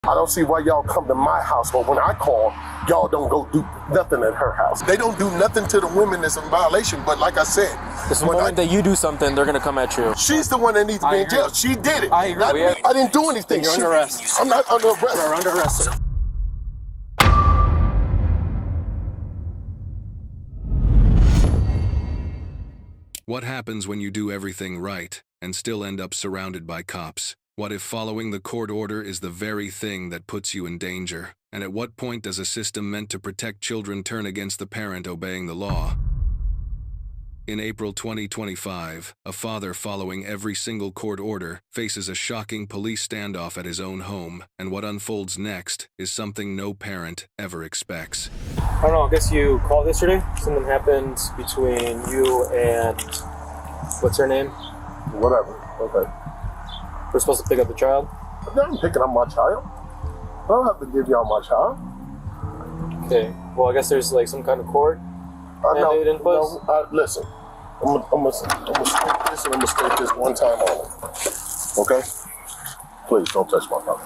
I don't see why y'all come to my house, but when I call, y'all don't go do nothing at her house. They don't do nothing to the women that's in violation, but like I said, the moment that you do something, they're gonna come at you. She's the one that needs to be in jail. She did it. I agree. Not me. I didn't do anything. You're under arrest. I'm not under arrest. You're under arrest. What happens when you do everything right and still end up surrounded by cops? What if following the court order is the very thing that puts you in danger? And at what point does a system meant to protect children turn against the parent obeying the law? In April 2025, a father following every single court order faces a shocking police standoff at his own home, and what unfolds next is something no parent ever expects. I don't know, I guess you called yesterday. Something happened between you and, what's her name? Whatever, okay. We're supposed to pick up the child? I'm picking up my child. I don't have to give y'all my child. Okay, well I guess there's like some kind of court mandate in place? Listen, I'm gonna state this and I'm gonna state this one time only. Okay? Please don't touch my phone.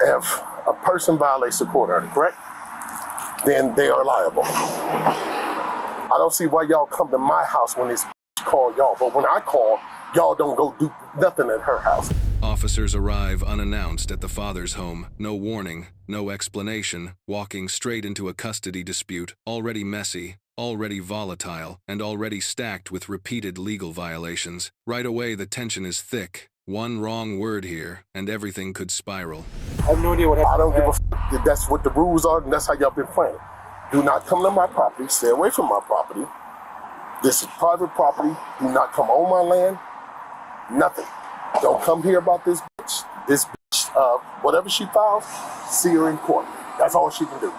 If a person violates the court order, correct? Then they are liable. I don't see why y'all come to my house when it's call y'all, but when I call, y'all don't go do nothing at her house. Officers arrive unannounced at the father's home, no warning, no explanation, walking straight into a custody dispute, already messy, already volatile, and already stacked with repeated legal violations. Right away, the tension is thick. One wrong word here, and everything could spiral. I have no idea what happened. I don't give a f. That's what the rules are, and that's how y'all been playing. Do not come to my property. Stay away from my property. This is private property. Do not come on my land. Nothing. Don't come here about this bitch. This bitch, whatever she files, see her in court. That's all she can do.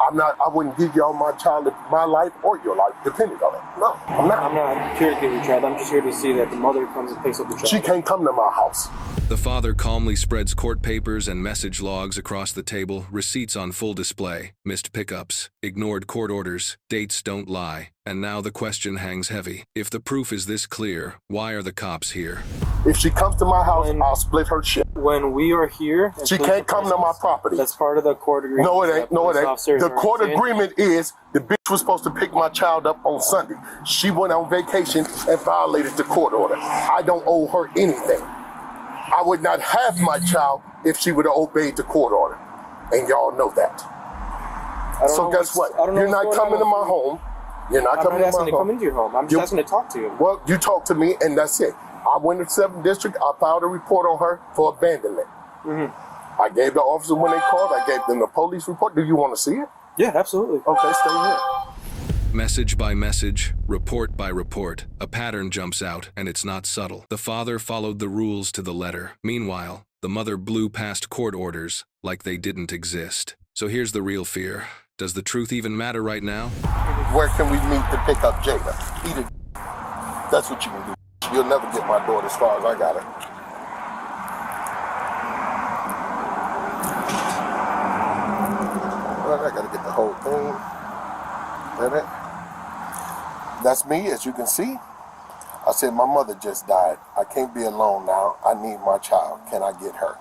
I wouldn't give y'all my child, my life or your life, depending on it. No, I'm not. I'm not here to get your child. I'm just here to see that the mother comes and picks up the child. She can't come to my house. The father calmly spreads court papers and message logs across the table, receipts on full display, missed pickups, ignored court orders, dates don't lie. And now the question hangs heavy. If the proof is this clear, why are the cops here? If she comes to my house, I'll split her shit. When we are here... She can't come to my property. That's part of the court agreement. No, it ain't. No, it ain't. The court agreement is the bitch was supposed to pick my child up on Sunday. She went on vacation and violated the court order. I don't owe her anything. I would not have my child if she would have obeyed the court order. And y'all know that. So guess what? You're not coming to my home. You're not coming to my home. I'm not asking to come into your home. I'm just asking to talk to you. Well, you talk to me and that's it. I went to 7th District. I filed a report on her for abandonment. Mm-hmm. I gave the officer when they called. I gave them the police report. Do you want to see it? Yeah, absolutely. Okay, stay here. Message by message, report by report, a pattern jumps out, and it's not subtle. The father followed the rules to the letter. Meanwhile, the mother blew past court orders like they didn't exist. So here's the real fear. Does the truth even matter right now? Where can we meet to pick up Jada? Eat it. That's what you can do. You'll never get my daughter as far as I got her. Well, I gotta get the whole thing. That's me, as you can see. I said, my mother just died. I can't be alone now. I need my child. Can I get her?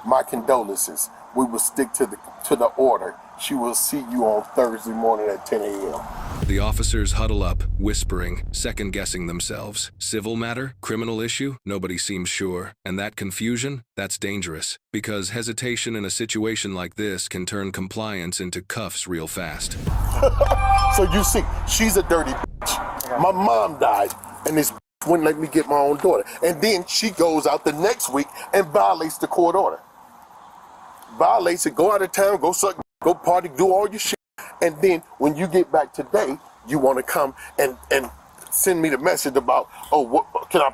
My condolences. We will stick to the order. She will see you on Thursday morning at 10 a.m. The officers huddle up, whispering, second-guessing themselves. Civil matter? Criminal issue? Nobody seems sure. And that confusion? That's dangerous. Because hesitation in a situation like this can turn compliance into cuffs real fast. So you see, she's a dirty bitch. My mom died, and this bitch wouldn't let me get my own daughter. And then she goes out the next week and violates the court order. Violates it, go out of town, go suck, go party, do all your shit. And then when you get back today, you want to come and send me the message about, oh, what can I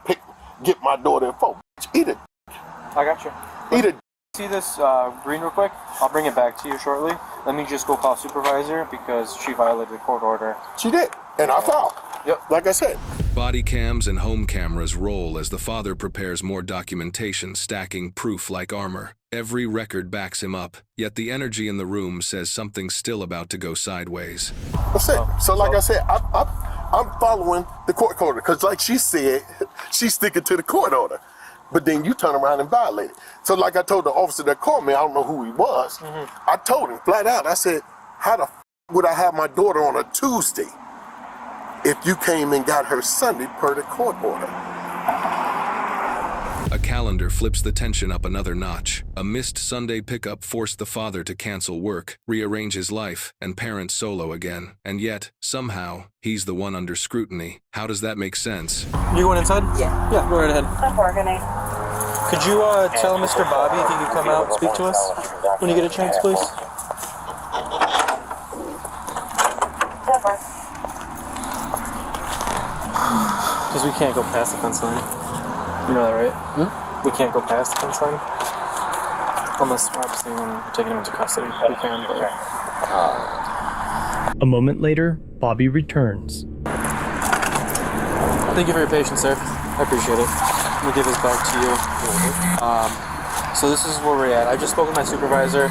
get my daughter in for? Eat it. I got you. Eat it. See this green real quick? I'll bring it back to you shortly. Let me just go call supervisor because she violated the court order. She did, and I filed. Yep, like I said. Body cams and home cameras roll as the father prepares more documentation, stacking proof like armor. Every record backs him up, yet the energy in the room says something's still about to go sideways. That's it. So like I said, I'm following the court order, because like she said, she's sticking to the court order. but then you turn around and violate it. So like I told the officer that called me, I don't know who he was, I told him flat out, I said, how the would I have my daughter on a Tuesday if you came and got her Sunday per the court order? A calendar flips the tension up another notch. A missed Sunday pickup forced the father to cancel work, rearrange his life, and parent solo again. And yet, somehow, he's the one under scrutiny. How does that make sense? You going inside? Yeah. Yeah, go right ahead. I'm working. Could you tell Mr. Bobby if he could come out and speak to us when you get a chance, please? Because we can't go past the fence line. You know that, right? We can't go past the fence line. Unless, obviously, when we're taking him into custody, we can, but... A moment later, Bobby returns. Thank you for your patience, sir. I appreciate it. We'll give this back to you. So this is where we're at. I just spoke with my supervisor.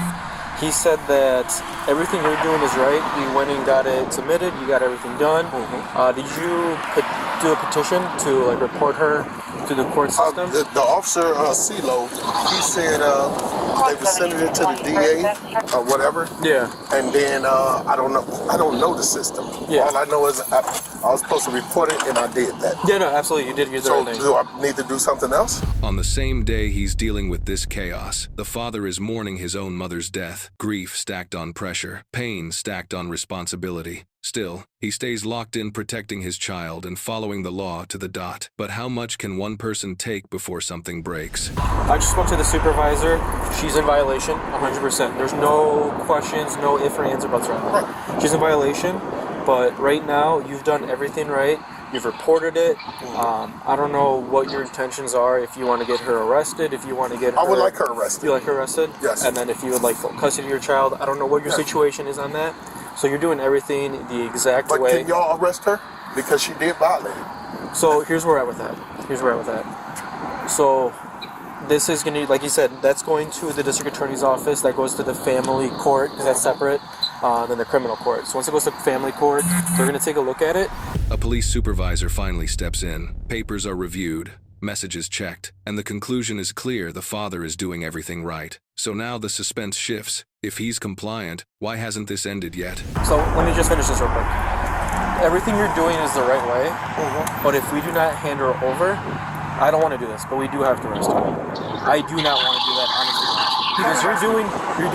He said that everything you're doing is right. You went and got it submitted. You got everything done. Did you do a petition to like report her to the court system? The officer, CeeLo, he said they were sending it to the DA or whatever. Yeah. And then I don't know the system. Yeah. All I know is I was supposed to report it and I did that. Yeah, no, absolutely. You did the So right thing. do I need to do something else? On the same day he's dealing with this chaos, the father is mourning his own mother's death, grief stacked on pressure, pain stacked on responsibility. Still, he stays locked in protecting his child and following the law to the dot. But how much can one person take before something breaks? I just spoke to the supervisor. She's in violation, 100%. There's no questions, no ifs or ands or buts around that. She's in violation, but right now, you've done everything right. You've reported it. I don't know what your intentions are, if you want to get her arrested, if you want to get her... I would like her arrested. You like her arrested? Yes. And then if you would like full custody of your child, I don't know what your situation is on that. So you're doing everything the exact But way. can y'all arrest her? Because she did violate it. So here's where we're at with that. So this is going to, like you said, that's going to the district attorney's office. That goes to the family court, because that's separate, than the criminal court. So once it goes to family court, they're going to take a look at it. A police supervisor finally steps in. Papers are reviewed, messages checked, and the conclusion is clear: the father is doing everything right. So now the suspense shifts. If he's compliant, why hasn't this ended yet? So let me just finish this real quick. Everything you're doing is the right way, but if we do not hand her over, I don't want to do this, but we do have to arrest her. I do not want to do that, honestly. Because you're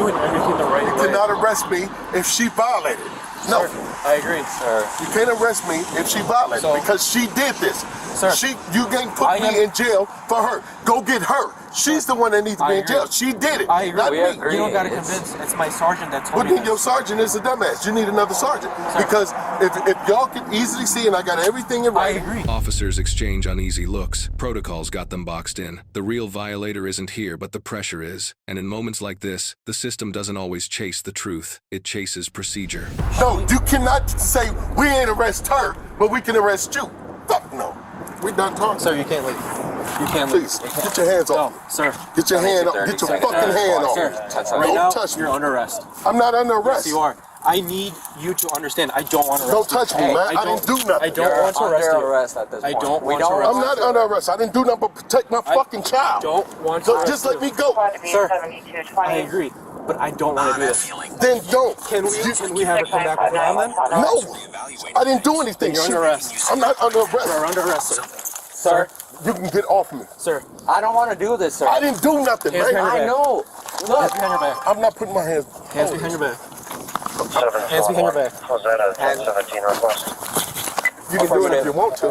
doing everything the right way. You cannot arrest me if she violated. No. Sir, I agree, sir. You can't arrest me if she violated because she did this. Sir, You can't put me in jail for her. Go get her. She's the one that needs to be in jail. She did it. I agree. Not me. You don't got to convince. It's my sergeant that told But me then your sergeant is a dumbass. You need another sergeant. Because if y'all can easily see and I got everything in I writing. agree. Officers exchange uneasy looks. Protocols got them boxed in. The real violator isn't here, but the pressure is. And in moments like this, the system doesn't always chase the truth. It chases procedure. No, you cannot say we ain't arrest her, but we can arrest you. Fuck no. We done talking. Sir, you can't leave. You can't leave. Please, get your hands off me. Sir. Get your hand off. Get your fucking hand off me. Right now, Don't touch me. you're under arrest. I'm not under arrest. Yes, you are. I need you to understand. I don't want to arrest Don't touch me, man. I didn't do nothing. I don't want to arrest you. arrest at this point. I don't want to arrest I'm not under arrest. I didn't do nothing but protect my fucking child. Don't want to So arrest just let me you. go. Sir, I agree, but I don't want to do this. Then don't. Can we have her come back with now then? No. I didn't do anything. You're under arrest. I'm not under arrest. You're under arrest, sir. Sir, You can get off me. Sir, I don't want to do this, sir. I didn't do nothing, Hands man. behind I know. Look. hands behind your back. I'm not putting my hands. Hands behind your back. Hands behind your back. You can do it if you want to.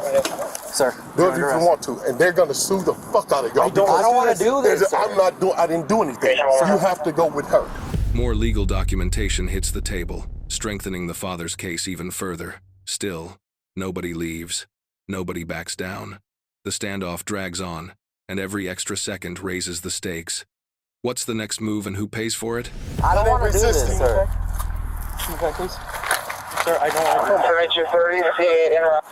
Sir, Do it if you want to, and they're gonna sue the fuck out of y'all. I don't want to do this, sir. I'm not doing. I didn't do anything. You have to go with her. More legal documentation hits the table, strengthening the father's case even further. Still, nobody leaves. Nobody backs down. The standoff drags on, and every extra second raises the stakes. What's the next move and who pays for it? I don't want to do this, sir. Come back, please. Sir, I don't want to. Search 30, see interrupt.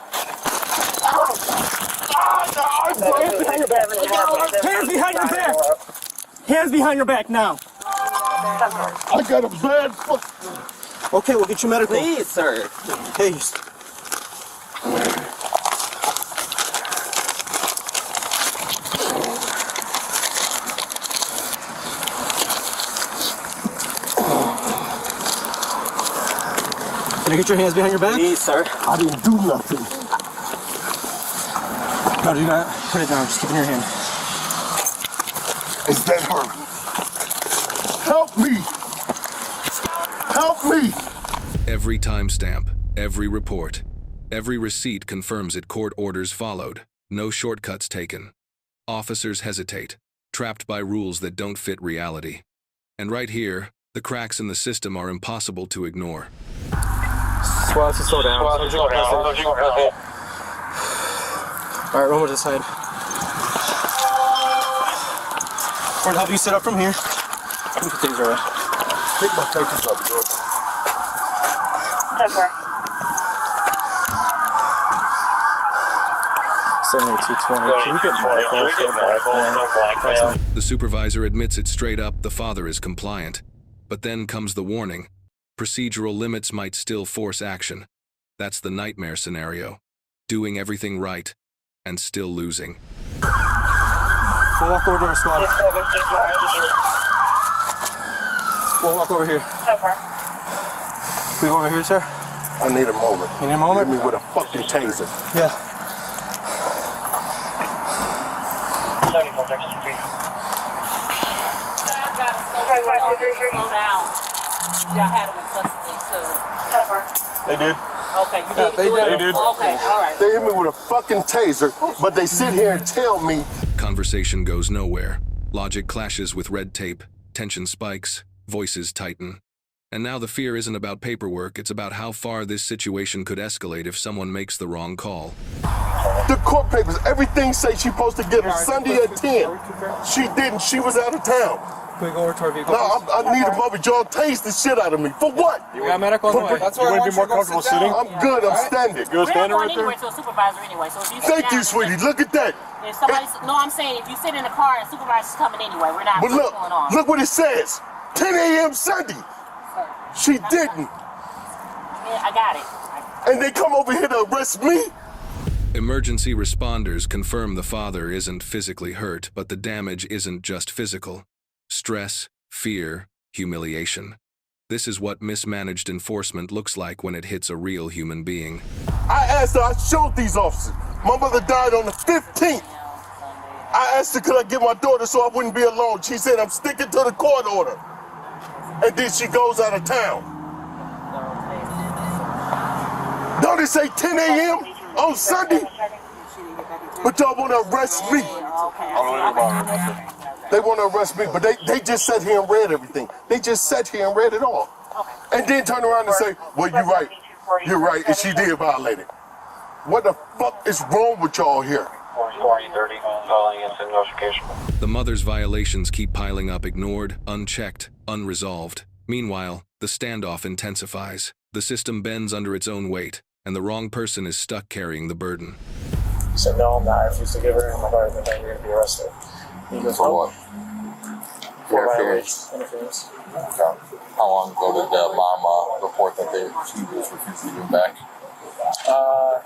Hands behind your back! Hands behind your back now! I got a bad fuck. Okay, we'll get you medical. Please, sir. Hey. Can I get your hands behind your back? Please, sir. I didn't do nothing. No, do not put it down. Just keep it in your hand. Is that her? Help me! Help me! Every timestamp, every report, every receipt confirms it. Court orders followed. No shortcuts taken. Officers hesitate, trapped by rules that don't fit reality. And right here, the cracks in the system are impossible to ignore. Squad, slow down. All right, roll to the side. We're gonna help you sit up from here. Look at things are right. Take my papers up, George. Okay. 7220. Can we get more? The supervisor admits it straight up. The father is compliant. But then comes the warning. Procedural limits might still force action. That's the nightmare scenario. Doing everything right and still losing. We'll walk over to our squad. We'll walk over here. Okay. We go over here, sir? I need a moment. You need a moment? Hit me with a fucking taser. Yeah. 74 Texas Street. Slow down. Y'all had them in custody too. They did. Okay, you did. They did. Okay, all right. They hit me with a fucking taser, but they sit here and tell me. Conversation goes nowhere. Logic clashes with red tape. Tension spikes. Voices tighten. And now the fear isn't about paperwork, it's about how far this situation could escalate if someone makes the wrong call. The court papers, everything say she's supposed to get her Sunday at 10. She didn't, she was out of town. Can we go over to our vehicle? No, I need a moment. Y'all taste the shit out of me. For what? We got medical on the way. That's why I want you to go sit down. I'm good, I'm standing. We're not going anywhere to a supervisor anyway, so if you sit Thank you, down, sweetie. Look at that. If somebody's, no, I'm saying if you sit in the car and supervisor's coming anyway, we're not But look, going on. look what it says. 10 a.m. Sunday. She didn't. Yeah, I got it. And they come over here to arrest me? Emergency responders confirm the father isn't physically hurt, but the damage isn't just physical. Stress, fear, humiliation. This is what mismanaged enforcement looks like when it hits a real human being. I asked her, I showed these officers. My mother died on the 15th. I asked her, could I get my daughter so I wouldn't be alone? She said, I'm sticking to the court order. And then she goes out of town. Don't it say 10 a.m. on Sunday? But y'all want to arrest me. They want to arrest me, but they just sat here and read everything. They just sat here and read it all. And then turn around and say, well, you're right, and she did violate it. What the fuck is wrong with y'all here? The mother's violations keep piling up, ignored, unchecked, unresolved. Meanwhile, the standoff intensifies. The system bends under its own weight, and the wrong person is stuck carrying the burden. He said, no, I'm not. I refuse to give her. And my daughter thinks you're going to be arrested. He goes, For what? For violation. Interference. Okay. How long ago did mom report that she was refusing to give him back?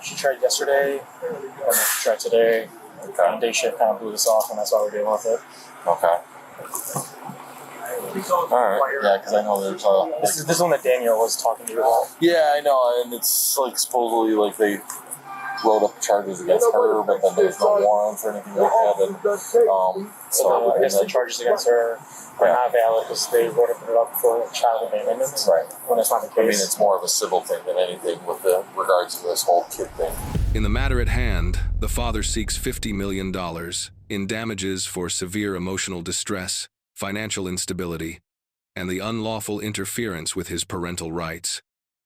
She tried yesterday, and then she tried today. Okay. And day shift kind of blew this off, and that's why we're dealing with it. Okay. Alright, yeah, because I know there's This is one that Daniel was talking to you about. yeah, I know, and it's like supposedly like they wrote up charges against her, but then there's no warrants or anything like that, and So I guess the charges against her are not valid because they wrote it up for child abandonment. right. When it's not the case. I mean, it's more of a civil thing than anything with the regards to this whole kid thing. In the matter at hand, the father seeks $50 million in damages for severe emotional distress, financial instability, and the unlawful interference with his parental rights.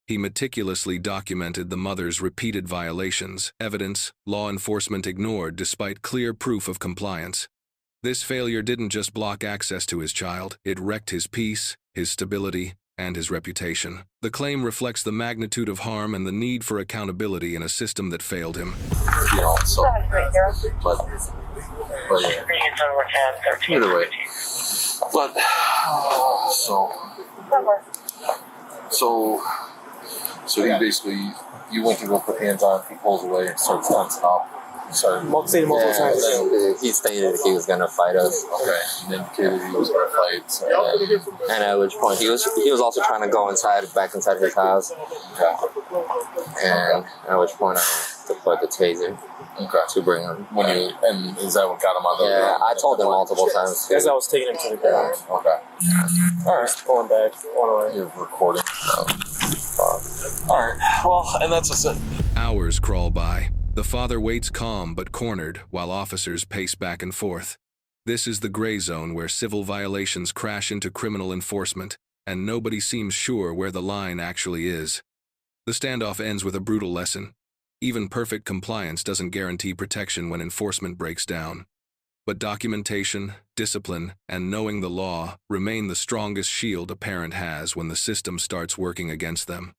He meticulously documented the mother's repeated violations, evidence law enforcement ignored despite clear proof of compliance. This failure didn't just block access to his child, it wrecked his peace, his stability, and his reputation. The claim reflects the magnitude of harm and the need for accountability in a system that failed him. You know, so, but yeah. Either way. But, so you basically, you went to go put hands on, he pulls away and starts tensing up. Sorry. Multiple times. He stated he was gonna fight us. Okay. And indicated he was going to fight. So, And at which point he was also trying to go back inside his house. okay. And at which point I deployed the taser Okay. to bring him. And is that what got him on the Yeah, I told him multiple times. As I was taking him to the ground. Okay. All right. Pulling back, one away. You're recording. All right. Well, and that's just it. Hours crawl by. The father waits calm but cornered while officers pace back and forth. This is the gray zone where civil violations crash into criminal enforcement, and nobody seems sure where the line actually is. The standoff ends with a brutal lesson. Even perfect compliance doesn't guarantee protection when enforcement breaks down. But documentation, discipline, and knowing the law remain the strongest shield a parent has when the system starts working against them.